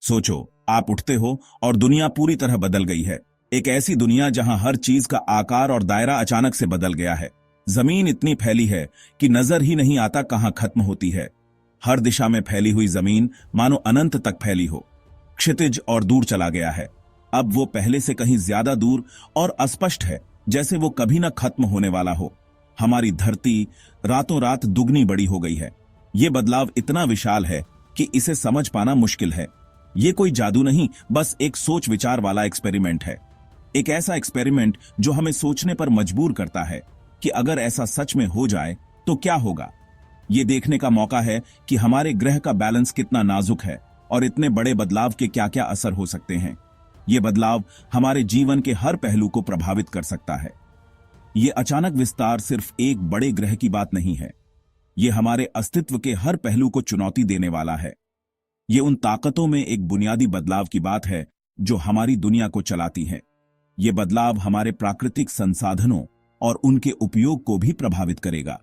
सोचो, आप उठते हो और दुनिया पूरी तरह बदल गई है। एक ऐसी दुनिया जहां हर चीज का आकार और दायरा अचानक से बदल गया है। जमीन इतनी फैली है कि नजर ही नहीं आता कहां खत्म होती है। हर दिशा में फैली हुई जमीन मानो अनंत तक फैली हो, क्षितिज और दूर चला गया है। अब वो पहले से कहीं ज्यादा दूर और अस्पष्ट है, जैसे वो कभी न खत्म होने वाला हो। हमारी धरती रातों रात दुगनी बड़ी हो गई है। ये बदलाव इतना विशाल है कि इसे समझ पाना मुश्किल है। ये कोई जादू नहीं, बस एक सोच विचार वाला एक्सपेरिमेंट है। एक ऐसा एक्सपेरिमेंट जो हमें सोचने पर मजबूर करता है कि अगर ऐसा सच में हो जाए तो क्या होगा। ये देखने का मौका है कि हमारे ग्रह का बैलेंस कितना नाजुक है और इतने बड़े बदलाव के क्या क्या असर हो सकते हैं। ये बदलाव हमारे जीवन के हर पहलू को प्रभावित कर सकता है। ये अचानक विस्तार सिर्फ एक बड़े ग्रह की बात नहीं है। ये हमारे अस्तित्व के हर पहलू को चुनौती देने वाला है। ये उन ताकतों में एक बुनियादी बदलाव की बात है जो हमारी दुनिया को चलाती है। ये बदलाव हमारे प्राकृतिक संसाधनों और उनके उपयोग को भी प्रभावित करेगा।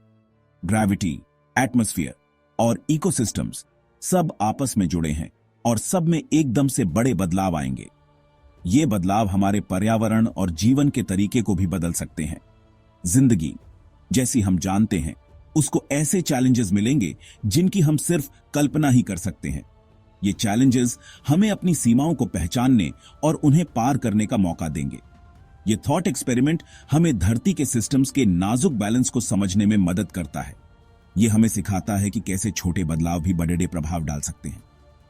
ग्रेविटी, एटमॉस्फेयर और इकोसिस्टम्स सब आपस में जुड़े हैं और सब में एकदम से बड़े बदलाव आएंगे। ये बदलाव हमारे पर्यावरण और जीवन के तरीके को भी बदल सकते हैं। जिंदगी जैसी हम जानते हैं उसको ऐसे चैलेंजेस मिलेंगे जिनकी हम सिर्फ कल्पना ही कर सकते हैं। ये चैलेंजेस हमें अपनी सीमाओं को पहचानने और उन्हें पार करने का मौका देंगे। ये थॉट एक्सपेरिमेंट हमें धरती के सिस्टम्स के नाजुक बैलेंस को समझने में मदद करता है। ये हमें सिखाता है कि कैसे छोटे बदलाव भी बड़े प्रभाव डाल सकते हैं।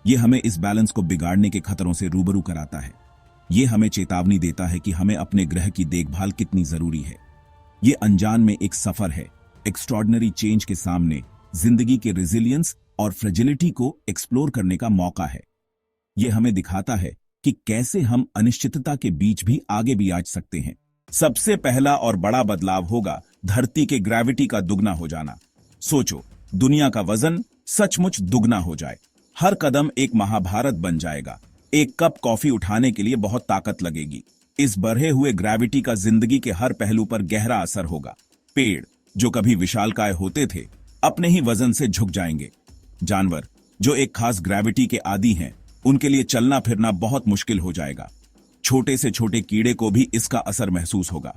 ये हमें इस बैलेंस को बिगाड़ने के खतरों से रूबरू कराता है। ये हमें चेतावनी देता है कि हमें अपने ग्रह की देखभाल कितनी जरूरी है। ये अनजान में एक सफर है, एक्स्ट्रॉर्डिनरी चेंज के सामने जिंदगी के रेजिलियंस और फ्रेजिलिटी को एक्सप्लोर करने का मौका है। यह हमें दिखाता है कि कैसे हम अनिश्चितता के बीच भी आगे भी आ सकते हैं। सबसे पहला और बड़ा बदलाव होगा धरती के ग्रेविटी का दुगना हो जाना। सोचो, दुनिया का वजन सचमुच दुगना हो जाए। हर कदम एक महाभारत बन जाएगा। एक कप कॉफी उठाने के लिए बहुत ताकत लगेगी। इस बढ़े हुए ग्रेविटी का जिंदगी के हर पहलू पर गहरा असर होगा। पेड़ जो कभी विशालकाय होते थे अपने ही वजन से झुक जाएंगे। जानवर जो एक खास ग्रेविटी के आदी हैं, उनके लिए चलना फिरना बहुत मुश्किल हो जाएगा। छोटे से छोटे कीड़े को भी इसका असर महसूस होगा।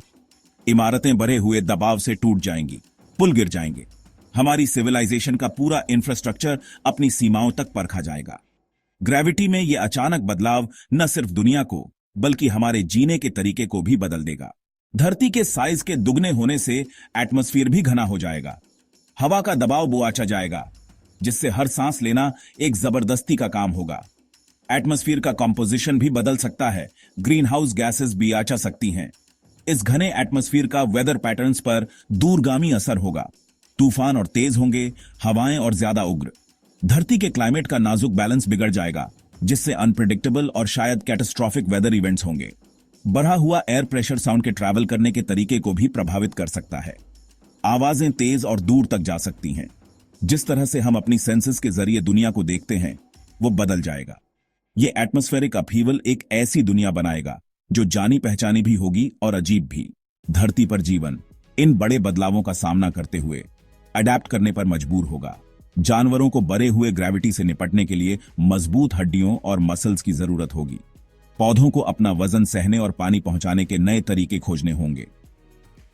इमारतें बड़े हुए दबाव से टूट जाएंगी, पुल गिर जाएंगे। हमारी सिविलाइजेशन का पूरा इंफ्रास्ट्रक्चर अपनी सीमाओं तक परखा जाएगा। ग्रेविटी में यह अचानक बदलाव न सिर्फ दुनिया को बल्कि हमारे जीने के तरीके को भी बदल देगा। धरती के साइज के दुगने होने से एटमॉस्फेयर भी घना हो जाएगा। हवा का दबाव बुआचा जाएगा, जिससे हर सांस लेना एक जबरदस्ती का काम होगा। एटमॉस्फेयर का कंपोजिशन भी बदल सकता है। ग्रीन हाउस गैसेस भी आचा सकती हैं। इस घने एटमॉस्फेयर का वेदर पैटर्न्स पर दूरगामी असर होगा। तूफान और तेज होंगे, हवाएं और ज्यादा उग्र। धरती के क्लाइमेट का नाजुक बैलेंस बिगड़ जाएगा, जिससे अनप्रेडिक्टेबल और शायद कैटास्ट्रॉफिक वेदर इवेंट्स होंगे। बढ़ा हुआ एयर प्रेशर साउंड के ट्रैवल करने के तरीके को भी प्रभावित कर सकता है। आवाजें तेज और दूर तक जा सकती हैं। जिस तरह से हम अपनी सेंसेस के जरिए दुनिया को देखते हैं वो बदल जाएगा। ये एटमॉस्फेरिक अपहीवल एक ऐसी दुनिया बनाएगा जो जानी पहचानी भी होगी और अजीब भी। धरती पर जीवन इन बड़े बदलावों का सामना करते हुए अडेप्ट करने पर मजबूर होगा। जानवरों को बढ़े हुए ग्रेविटी से निपटने के लिए मजबूत हड्डियों और मसल्स की जरूरत होगी। पौधों को अपना वजन सहने और पानी पहुंचाने के नए तरीके खोजने होंगे।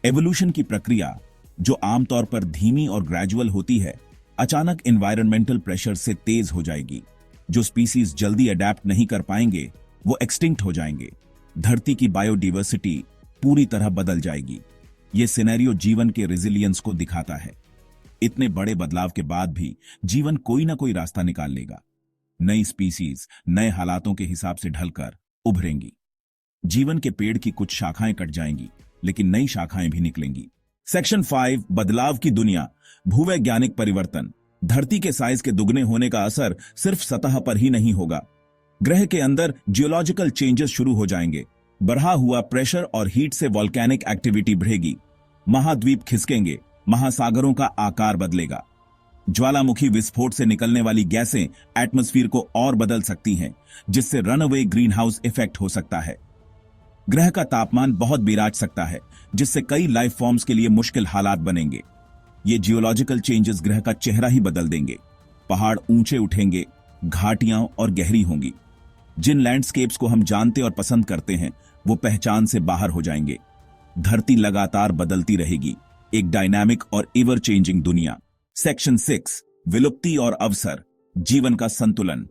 एवोल्यूशन की प्रक्रिया जो आमतौर पर धीमी और ग्रेजुअल होती है, अचानक एनवायरमेंटल प्रेशर से तेज हो जाएगी। जो स्पीसीज जल्दी अडेप्ट नहीं कर पाएंगे वो एक्सटिंक्ट हो जाएंगे। धरती की बायोडाइवर्सिटी पूरी तरह बदल जाएगी। ये सिनेरियो जीवन के रेजिलियंस को दिखाता है। इतने बड़े बदलाव के बाद भी जीवन कोई ना कोई रास्ता निकाल लेगा। नई स्पीसीज नए हालातों के हिसाब से ढलकर उभरेंगी। जीवन के पेड़ की कुछ शाखाएं कट जाएंगी, लेकिन नई शाखाएं भी निकलेंगी। सेक्शन 5 बदलाव की दुनिया। भूवैज्ञानिक परिवर्तन। धरती के साइज के दुगने होने का असर सिर्फ सतह पर ही नहीं होगा। ग्रह के अंदर जियोलॉजिकल चेंजेस शुरू हो जाएंगे। बढ़ा हुआ प्रेशर और हीट से वॉल्केनिक एक्टिविटी बढ़ेगी। महाद्वीप खिसकेंगे, महासागरों का आकार बदलेगा। ज्वालामुखी विस्फोट से निकलने वाली गैसें एटमॉस्फेयर को और बदल सकती हैं, जिससे रनअवे ग्रीन हाउस इफेक्ट हो सकता है। ग्रह का तापमान बहुत बिराज सकता है, जिससे कई लाइफ फॉर्म्स के लिए मुश्किल हालात बनेंगे। ये जियोलॉजिकल चेंजेस ग्रह का चेहरा ही बदल देंगे। पहाड़ ऊंचे उठेंगे, घाटियां और गहरी होंगी। जिन लैंडस्केप्स को हम जानते और पसंद करते हैं वो पहचान से बाहर हो जाएंगे। धरती लगातार बदलती रहेगी, एक डायनामिक और एवर चेंजिंग दुनिया। सेक्शन 6, विलुप्ति और अवसर, जीवन का संतुलन।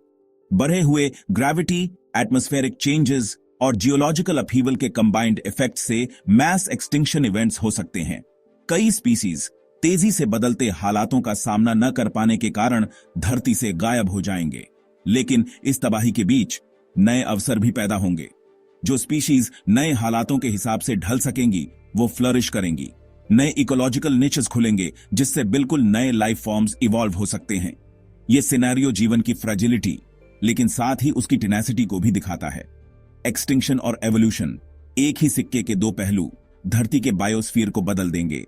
बढ़े हुए ग्रेविटी, एटमॉस्फेरिक चेंजेस और जियोलॉजिकल अपहीवल के कंबाइंड इफेक्ट से मैस एक्सटिंक्शन इवेंट्स हो सकते हैं। कई स्पीसीज तेजी से बदलते हालातों का सामना न कर पाने के कारण धरती से गायब हो जाएंगे, लेकिन इस तबाही के बीच नए अवसर भी पैदा होंगे। जो स्पीशीज नए हालातों के हिसाब से ढल सकेंगी वो फ्लरिश करेंगी। नए इकोलॉजिकल निचेस खुलेंगे जिससे बिल्कुल नए लाइफ फॉर्म्स इवॉल्व हो सकते हैं। यह सिनेरियो जीवन की फ्रेजिलिटी लेकिन साथ ही उसकी टेनेसिटी को भी दिखाता है। एक्सटिंक्शन और एवोल्यूशन, एक ही सिक्के के दो पहलू, धरती के बायोस्फीयर को बदल देंगे।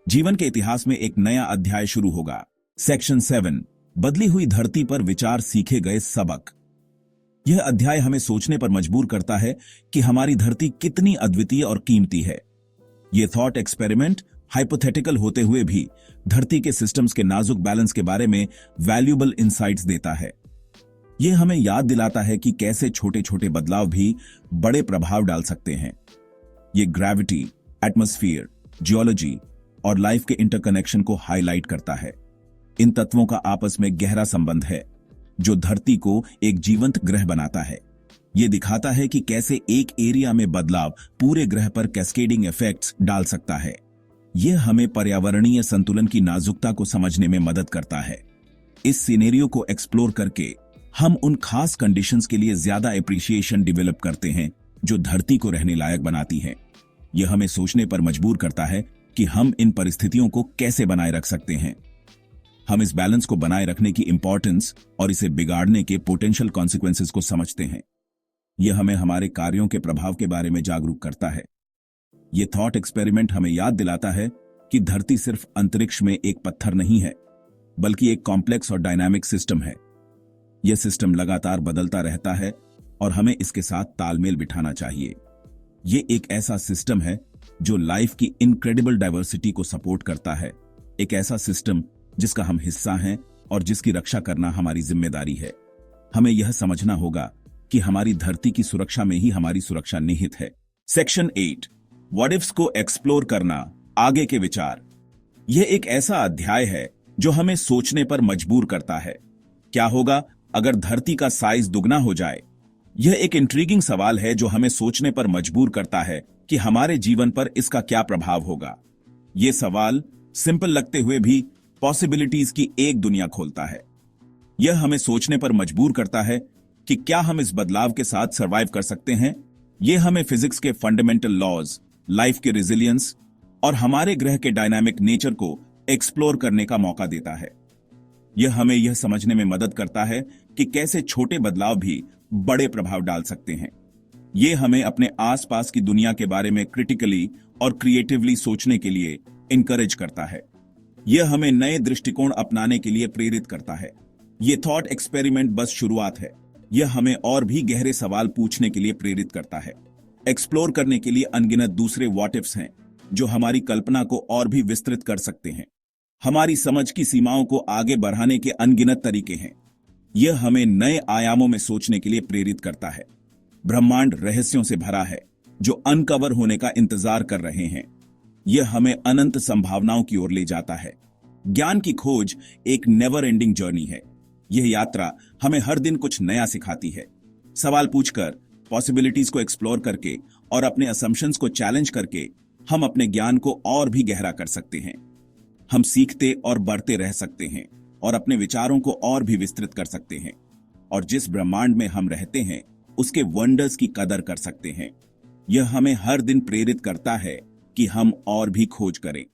जीवन के इतिहास में एक नया अध्याय शुरू होगा। सेक्शन 7, बदली हुई धरती पर विचार, सीखे गए सबक। यह अध्याय हमें सोचने पर मजबूर करता है कि हमारी धरती कितनी अद्वितीय और कीमती है। यह थॉट एक्सपेरिमेंट हाइपोथेटिकल होते हुए भी धरती के सिस्टम्स के नाजुक बैलेंस के बारे में वैल्यूएबल इंसाइट्स देता है। यह हमें याद दिलाता है कि कैसे छोटे छोटे बदलाव भी बड़े प्रभाव डाल सकते हैं। यह ग्रेविटी, एटमॉस्फेयर, जियोलॉजी और लाइफ के इंटरकनेक्शन को हाईलाइट करता है। इन तत्वों का आपस में गहरा संबंध है जो धरती को एक जीवंत ग्रह बनाता है। यह दिखाता है कि कैसे एक एरिया में बदलाव पूरे ग्रह पर कैस्केडिंग इफेक्ट्स डाल सकता है। यह हमें पर्यावरणीय संतुलन की नाजुकता को समझने में मदद करता है। इस सिनेरियो को एक्सप्लोर करके हम उन खास कंडीशंस के लिए ज्यादा एप्रिसिएशन डेवलप करते हैं जो धरती को रहने लायक बनाती हैं। यह हमें सोचने पर मजबूर करता है कि हम इन परिस्थितियों को कैसे बनाए रख सकते हैं। हम इस बैलेंस को बनाए रखने की इंपॉर्टेंस और इसे बिगाड़ने के पोटेंशियल कॉन्सिक्वेंसेस को समझते हैं। यह हमें हमारे कार्यों के प्रभाव के बारे में जागरूक करता है। यह थॉट एक्सपेरिमेंट हमें याद दिलाता है कि धरती सिर्फ अंतरिक्ष में एक पत्थर नहीं है, बल्कि एक कॉम्प्लेक्स और डायनामिक सिस्टम है। यह सिस्टम लगातार बदलता रहता है और हमें इसके साथ तालमेल बिठाना चाहिए। यह एक ऐसा सिस्टम है जो लाइफ की इनक्रेडिबल डाइवर्सिटी को सपोर्ट करता है, एक ऐसा सिस्टम जिसका हम हिस्सा हैं और जिसकी रक्षा करना हमारी जिम्मेदारी है। हमें यह समझना होगा कि हमारी धरती की सुरक्षा में ही हमारी सुरक्षा निहित है। सेक्शन 8, व्हाट इफ्स को एक्सप्लोर करना, आगे के विचार। यह एक ऐसा अध्याय है जो हमें सोचने पर मजबूर करता है। क्या होगा अगर धरती का साइज दुगना हो जाए? यह एक इंट्रीगिंग सवाल है जो हमें सोचने पर मजबूर करता है कि हमारे जीवन पर इसका क्या प्रभाव होगा। यह सवाल सिंपल लगते हुए भी पॉसिबिलिटीज की एक दुनिया खोलता है। यह हमें सोचने पर मजबूर करता है कि क्या हम इस बदलाव के साथ सर्वाइव कर सकते हैं। यह हमें फिजिक्स के फंडामेंटल लॉज, लाइफ के रेजिलियंस और हमारे ग्रह के डायनामिक नेचर को एक्सप्लोर करने का मौका देता है। यह हमें यह समझने में मदद करता है कि कैसे छोटे बदलाव भी बड़े प्रभाव डाल सकते हैं। यह हमें अपने आसपास की दुनिया के बारे में क्रिटिकली और क्रिएटिवली सोचने के लिए इंकरेज करता है। यह हमें नए दृष्टिकोण अपनाने के लिए प्रेरित करता है। यह थॉट एक्सपेरिमेंट बस शुरुआत है। यह हमें और भी गहरे सवाल पूछने के लिए प्रेरित करता है, एक्सप्लोर करने के लिए अनगिनत दूसरे व्हाट इफ्स हैं जो हमारी कल्पना को और भी विस्तृत कर सकते हैं। हमारी समझ की सीमाओं को आगे बढ़ाने के अनगिनत तरीके हैं। यह हमें नए आयामों में सोचने के लिए प्रेरित करता है। ब्रह्मांड रहस्यों से भरा है जो अनकवर होने का इंतजार कर रहे हैं। यह हमें अनंत संभावनाओं की ओर ले जाता है। ज्ञान की खोज एक नेवर एंडिंग जर्नी है। यह यात्रा हमें हर दिन कुछ नया सिखाती है। सवाल पूछकर, पॉसिबिलिटीज को एक्सप्लोर करके और अपने असम्पशंस को चैलेंज करके हम अपने ज्ञान को और भी गहरा कर सकते हैं। हम सीखते और बढ़ते रह सकते हैं और अपने विचारों को और भी विस्तृत कर सकते हैं और जिस ब्रह्मांड में हम रहते हैं उसके वंडर्स की कदर कर सकते हैं। यह हमें हर दिन प्रेरित करता है कि हम और भी खोज करें।